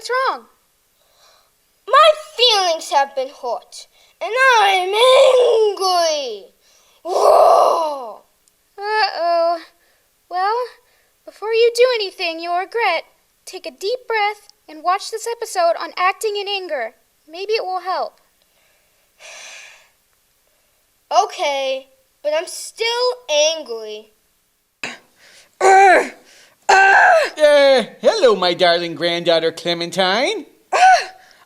What's wrong? My feelings have been hurt, and I'm angry. Whoa! Uh-oh. Well, before you do anything you'll regret, take a deep breath and watch this episode on acting in anger. Maybe it will help. Okay, but I'm still angry. Hello, my darling granddaughter Clementine.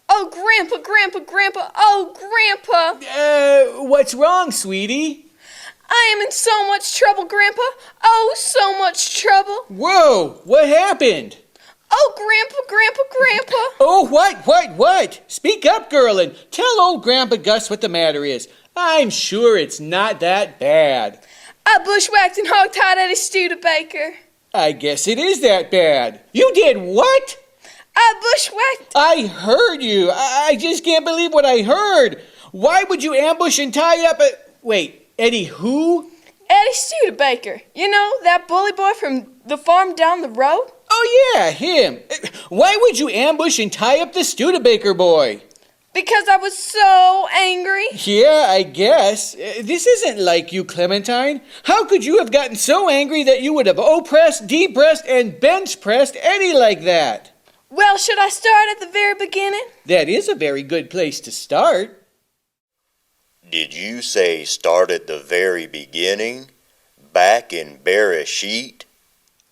Oh, Grandpa, oh, Grandpa. What's wrong, sweetie? I am in so much trouble, Grandpa. Oh, so much trouble. Whoa, what happened? Oh, Grandpa. Oh, what? Speak up, girl, and tell old Grandpa Gus what the matter is. I'm sure it's not that bad. I bushwhacked and hog-tied Eddie Studebaker. I guess it is that bad. You did what? I bushwhacked. I heard you. I just can't believe what I heard. Why would you ambush and tie up a... Wait, Eddie who? Eddie Studebaker. You know, that bully boy from the farm down the road? Oh, yeah, him. Why would you ambush and tie up the Studebaker boy? Because I was so angry. Yeah, I guess. This isn't like you, Clementine. How could you have gotten so angry that you would have O-pressed, D-pressed, and bench-pressed Eddie like that? Well, should I start at the very beginning? That is a very good place to start. Did you say start at the very beginning? Back in Bereshit?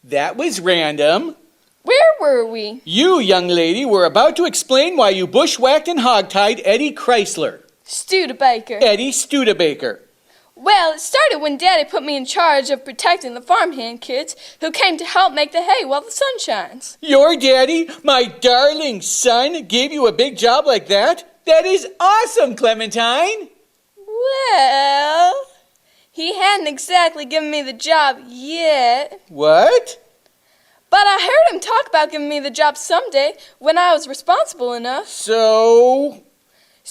That was random. Where were we? You, young lady, were about to explain why you bushwhacked and hogtied Eddie Chrysler. Studebaker. Eddie Studebaker. Well, it started when Daddy put me in charge of protecting the farmhand kids who came to help make the hay while the sun shines. Your daddy, my darling son, gave you a big job like that? That is awesome, Clementine. Well, he hadn't exactly given me the job yet. What? But I heard him talk about giving me the job someday when I was responsible enough. So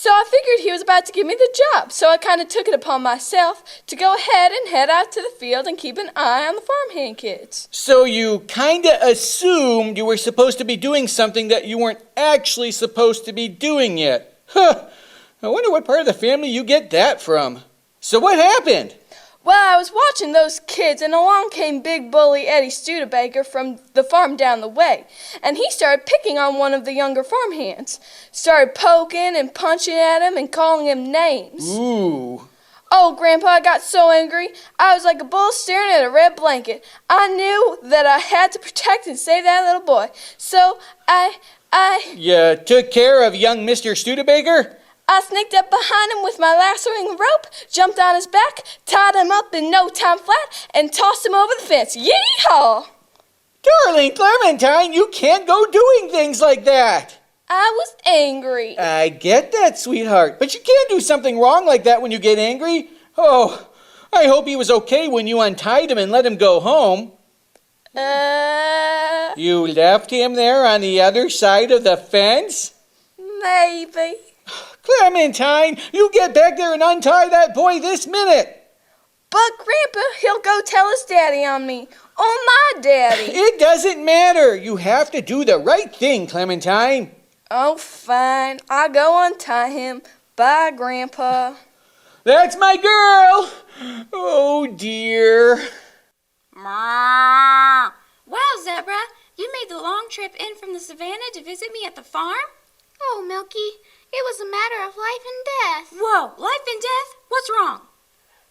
I figured he was about to give me the job, so I kind of took it upon myself to go ahead and head out to the field and keep an eye on the farmhand kids. So you kind of assumed you were supposed to be doing something that you weren't actually supposed to be doing yet. Huh. I wonder what part of the family you get that from. So what happened? Well, I was watching those kids, and along came big bully Eddie Studebaker from the farm down the way, and he started picking on one of the younger farmhands. Started poking and punching at him and calling him names. Ooh. Oh, Grandpa, I got so angry. I was like a bull staring at a red blanket. I knew that I had to protect and save that little boy. So I... You took care of young Mr. Studebaker? I sneaked up behind him with my lassoing rope, jumped on his back, tied him up in no time flat, and tossed him over the fence. Yee-haw! Darling Clementine, you can't go doing things like that. I was angry. I get that, sweetheart, but you can't do something wrong like that when you get angry. Oh, I hope he was okay when you untied him and let him go home. You left him there on the other side of the fence? Maybe. Clementine, you get back there and untie that boy this minute. But, Grandpa, he'll go tell his daddy on me. On my daddy. It doesn't matter. You have to do the right thing, Clementine. Oh, fine. I'll go untie him. Bye, Grandpa. That's my girl. Oh, dear. Wow, Zebra, you made the long trip in from the savannah to visit me at the farm? Oh, Milky, it was a matter of life and death. Whoa, life and death? What's wrong?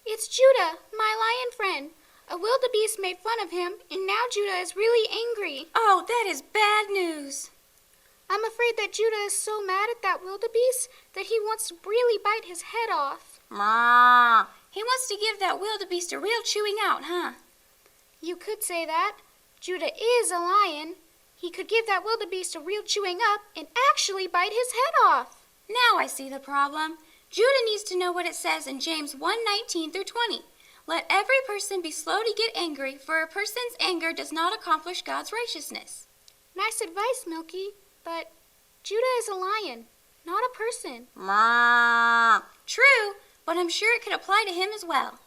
It's Judah, my lion friend. A wildebeest made fun of him, and now Judah is really angry. Oh, that is bad news. I'm afraid that Judah is so mad at that wildebeest that he wants to really bite his head off. He wants to give that wildebeest a real chewing out, huh? You could say that. Judah is a lion. He could give that wildebeest a real chewing up and actually bite his head off. Now I see the problem. Judah needs to know what it says in James 1:19-20. Let every person be slow to get angry, for a person's anger does not accomplish God's righteousness. Nice advice, Milky, but Judah is a lion, not a person. True, but I'm sure it could apply to him as well.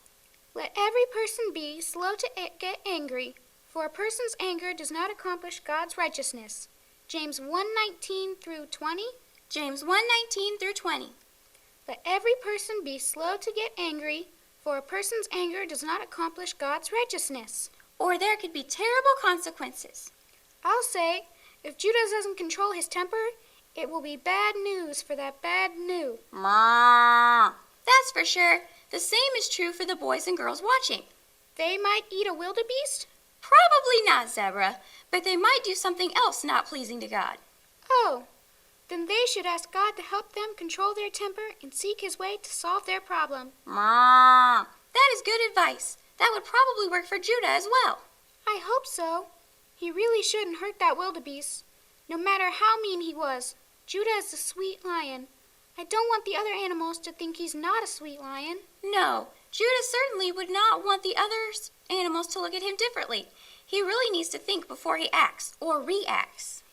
Let every person be slow to get angry, for a person's anger does not accomplish God's righteousness. James 1:19 through 20. James 1:19 through 20. Let every person be slow to get angry, for a person's anger does not accomplish God's righteousness. Or there could be terrible consequences. I'll say, if Judah doesn't control his temper, it will be bad news for that bad new. Ma. That's for sure. The same is true for the boys and girls watching. They might eat a wildebeest? Probably not, Zebra, but they might do something else not pleasing to God. Oh, then they should ask God to help them control their temper and seek his way to solve their problem. Ma. That is good advice. That would probably work for Judah as well. I hope so. He really shouldn't hurt that wildebeest. No matter how mean he was, Judah is a sweet lion. I don't want the other animals to think he's not a sweet lion. No, Judah certainly would not want the other animals to look at him differently. He really needs to think before he acts or reacts.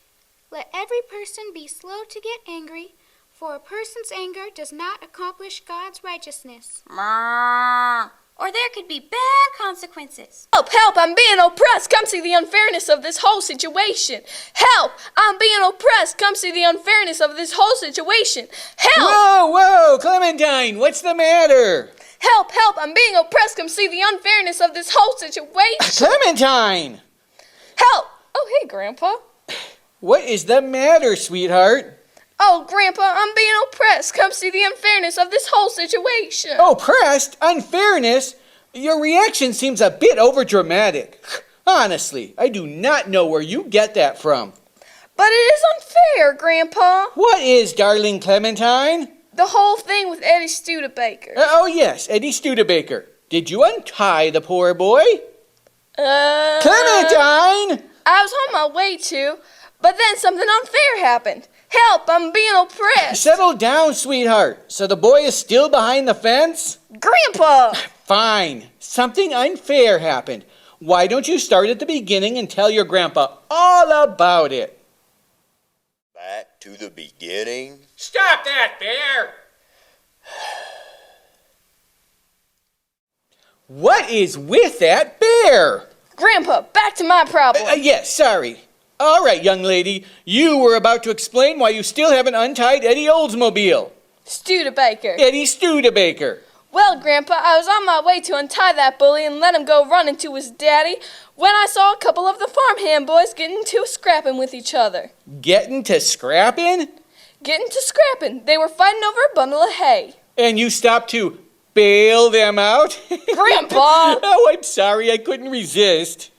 Let every person be slow to get angry, for a person's anger does not accomplish God's righteousness. Ma. Or there could be bad consequences. Help, help, I'm being oppressed. Come see the unfairness of this whole situation. Help, I'm being oppressed. Come see the unfairness of this whole situation. Help! Whoa, Clementine, what's the matter? Help, help, I'm being oppressed. Come see the unfairness of this whole situation. Clementine! Help! Oh, hey, Grandpa. What is the matter, sweetheart? Oh, Grandpa, I'm being oppressed. Come see the unfairness of this whole situation. Oppressed? Unfairness? Your reaction seems a bit overdramatic. Honestly, I do not know where you get that from. But it is unfair, Grandpa. What is, darling Clementine? The whole thing with Eddie Studebaker. Oh, yes, Eddie Studebaker. Did you untie the poor boy? Clementine! I was on my way to, but then something unfair happened. Help, I'm being oppressed. Settle down, sweetheart. So the boy is still behind the fence? Grandpa! Fine. Something unfair happened. Why don't you start at the beginning and tell your grandpa all about it? Back to the beginning. Stop that, Bear! What is with that bear? Grandpa, back to my problem. Yes, sorry. All right, young lady. You were about to explain why you still haven't untied Eddie Oldsmobile. Studebaker. Eddie Studebaker. Well, Grandpa, I was on my way to untie that bully and let him go running to his daddy when I saw a couple of the farmhand boys getting into scrapping with each other. Getting to scrapping? Getting to scrapping. They were fighting over a bundle of hay. And you stopped to bail them out? Grandpa! Oh, I'm sorry. I couldn't resist.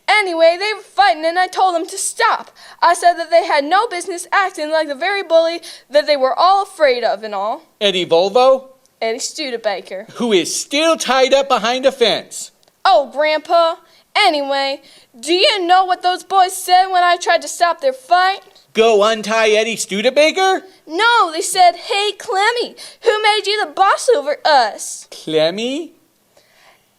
Anyway, they were fighting and I told them to stop. I said that they had no business acting like the very bully that they were all afraid of and all. Eddie Volvo? Eddie Studebaker. Who is still tied up behind a fence. Oh, Grandpa. Anyway, do you know what those boys said when I tried to stop their fight? Go untie Eddie Studebaker? No, they said, "Hey, Clemmy, who made you the boss over us?" Clemmy?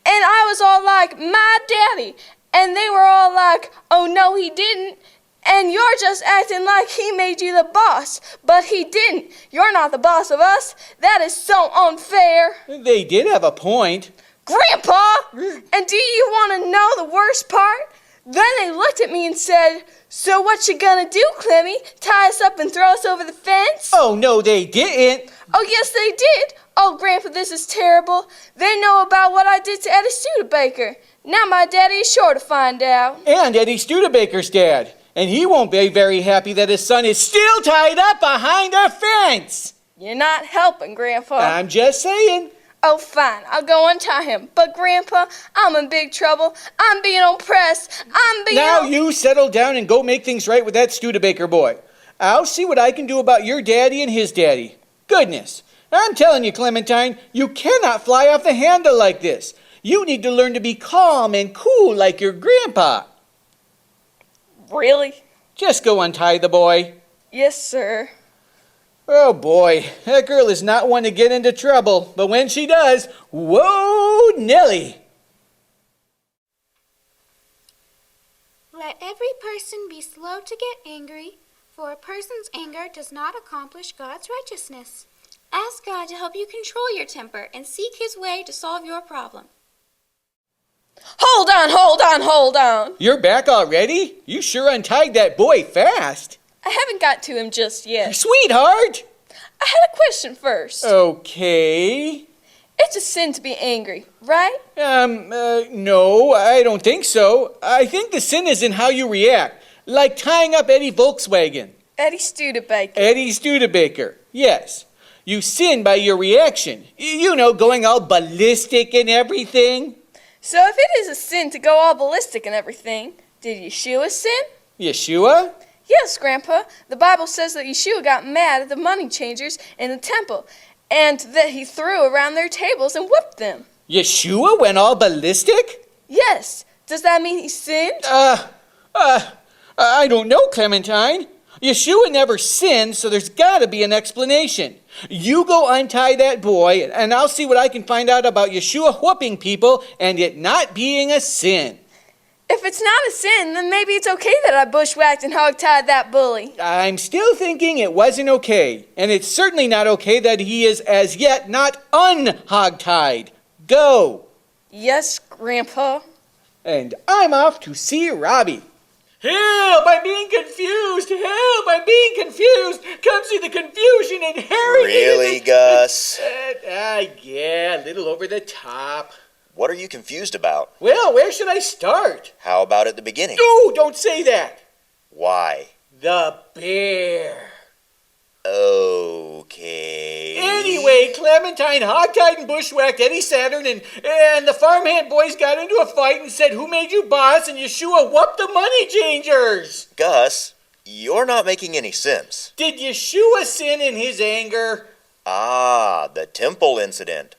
And I was all like, "My daddy." And they were all like, "Oh, no, he didn't. And you're just acting like he made you the boss. But he didn't. You're not the boss of us. That is so unfair." They did have a point. Grandpa! And do you want to know the worst part? Then they looked at me and said, "So what you gonna do, Clemmy? Tie us up and throw us over the fence?" Oh, no, they didn't. Oh, yes, they did. Oh, Grandpa, this is terrible. They know about what I did to Eddie Studebaker. Now my daddy is sure to find out. And Eddie Studebaker's dad. And he won't be very happy that his son is still tied up behind a fence. You're not helping, Grandpa. I'm just saying. Oh, fine. I'll go untie him. But, Grandpa, I'm in big trouble. I'm being oppressed. Now you settle down and go make things right with that Studebaker boy. I'll see what I can do about your daddy and his daddy. Goodness. I'm telling you, Clementine, you cannot fly off the handle like this. You need to learn to be calm and cool like your grandpa. Really? Just go untie the boy. Yes, sir. Oh boy, that girl is not one to get into trouble, but when she does, whoa, Nelly! Let every person be slow to get angry, for a person's anger does not accomplish God's righteousness. Ask God to help you control your temper and seek his way to solve your problem. Hold on. You're back already? You sure untied that boy fast. I haven't got to him just yet. Sweetheart! I had a question first. Okay. It's a sin to be angry, right? No, I don't think so. I think the sin is in how you react. Like tying up Eddie Volkswagen. Eddie Studebaker. Eddie Studebaker, yes. You sin by your reaction. You know, going all ballistic and everything. So if it is a sin to go all ballistic and everything, did Yeshua sin? Yeshua? Yes, Grandpa. The Bible says that Yeshua got mad at the money changers in the temple, and that he threw around their tables and whipped them. Yeshua went all ballistic? Yes. Does that mean he sinned? I don't know, Clementine. Yeshua never sinned, so there's got to be an explanation. You go untie that boy, and I'll see what I can find out about Yeshua whooping people and it not being a sin. If it's not a sin, then maybe it's okay that I bushwhacked and hogtied that bully. I'm still thinking it wasn't okay, and it's certainly not okay that he is as yet not unhogtied. Go! Yes, Grandpa. And I'm off to see Robbie. Help! I'm being confused! Help! I'm being confused! Come see the confusion inherent. Really, Gus? Yeah, a little over the top. What are you confused about? Well, where should I start? How about at the beginning? No, don't say that. Why? The bear. Okay. Anyway, Clementine hogtied and bushwhacked Eddie Saturn, and the farmhand boys got into a fight and said, "Who made you boss?" And Yeshua whooped the money changers. Gus, you're not making any sense. Did Yeshua sin in his anger? Ah, the temple incident.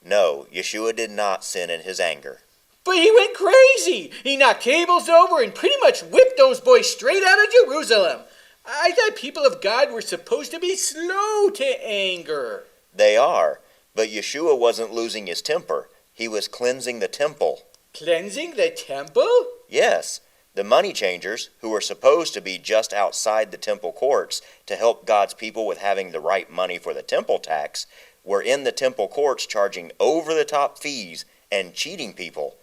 No, Yeshua did not sin in his anger. But he went crazy. He knocked tables over and pretty much whipped those boys straight out of Jerusalem. I thought people of God were supposed to be slow to anger. They are, but Yeshua wasn't losing his temper. He was cleansing the temple. Cleansing the temple? Yes, the money changers, who were supposed to be just outside the temple courts to help God's people with having the right money for the temple tax, were in the temple courts charging over-the-top fees and cheating people.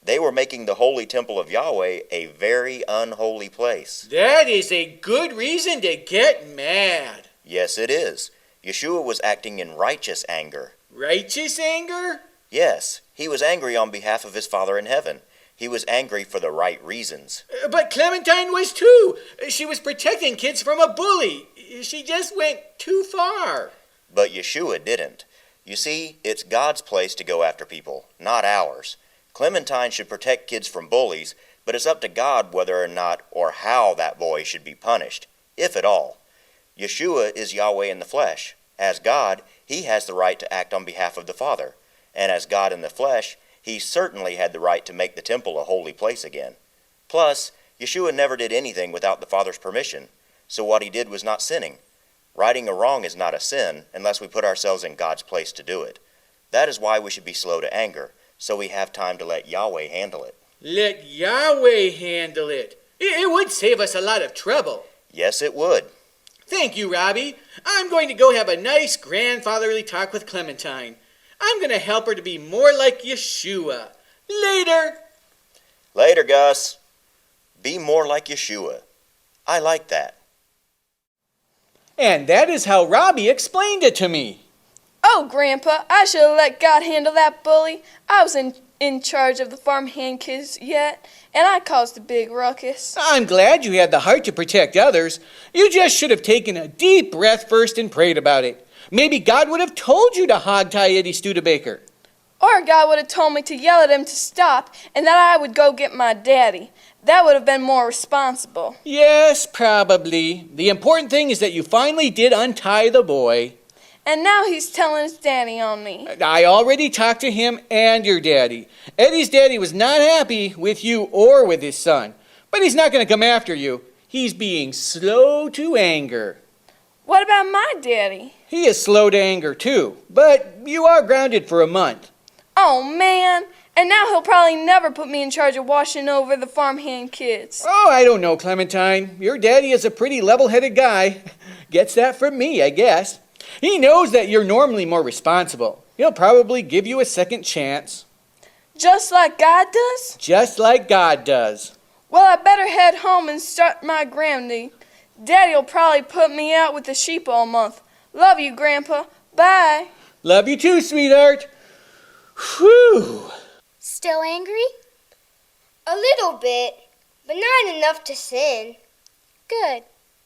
They were making the holy temple of Yahweh a very unholy place. That is a good reason to get mad. Yes, it is. Yeshua was acting in righteous anger. Righteous anger? Yes, he was angry on behalf of his Father in heaven. He was angry for the right reasons. But Clementine was too. She was protecting kids from a bully. She just went too far. But Yeshua didn't. You see, it's God's place to go after people, not ours. Clementine should protect kids from bullies, but it's up to God whether or not or how that boy should be punished, if at all. Yeshua is Yahweh in the flesh. As God, he has the right to act on behalf of the Father. And as God in the flesh, he certainly had the right to make the temple a holy place again. Plus, Yeshua never did anything without the Father's permission, so what he did was not sinning. Righting a wrong is not a sin unless we put ourselves in God's place to do it. That is why we should be slow to anger, so we have time to let Yahweh handle it. Let Yahweh handle it. It would save us a lot of trouble. Yes, it would. Thank you, Robbie. I'm going to go have a nice grandfatherly talk with Clementine. I'm going to help her to be more like Yeshua. Later. Later, Gus. Be more like Yeshua. I like that. And that is how Robbie explained it to me. Oh, Grandpa, I should have let God handle that bully. I was in charge of the farmhand kids yet, and I caused a big ruckus. I'm glad you had the heart to protect others. You just should have taken a deep breath first and prayed about it. Maybe God would have told you to hogtie Eddie Studebaker. Or God would have told me to yell at him to stop, and that I would go get my daddy. That would have been more responsible. Yes, probably. The important thing is that you finally did untie the boy. And now he's telling his daddy on me. I already talked to him and your daddy. Eddie's daddy was not happy with you or with his son. But he's not going to come after you. He's being slow to anger. What about my daddy? He is slow to anger too. But you are grounded for a month. Oh, man. And now he'll probably never put me in charge of watching over the farmhand kids. Oh, I don't know, Clementine. Your daddy is a pretty level-headed guy. Gets that from me, I guess. He knows that you're normally more responsible. He'll probably give you a second chance. Just like God does? Just like God does. Well, I better head home and start my grounding. Daddy'll probably put me out with the sheep all month. Love you, Grandpa. Bye. Love you too, sweetheart. Whew. Still angry? A little bit, but not enough to sin. Good.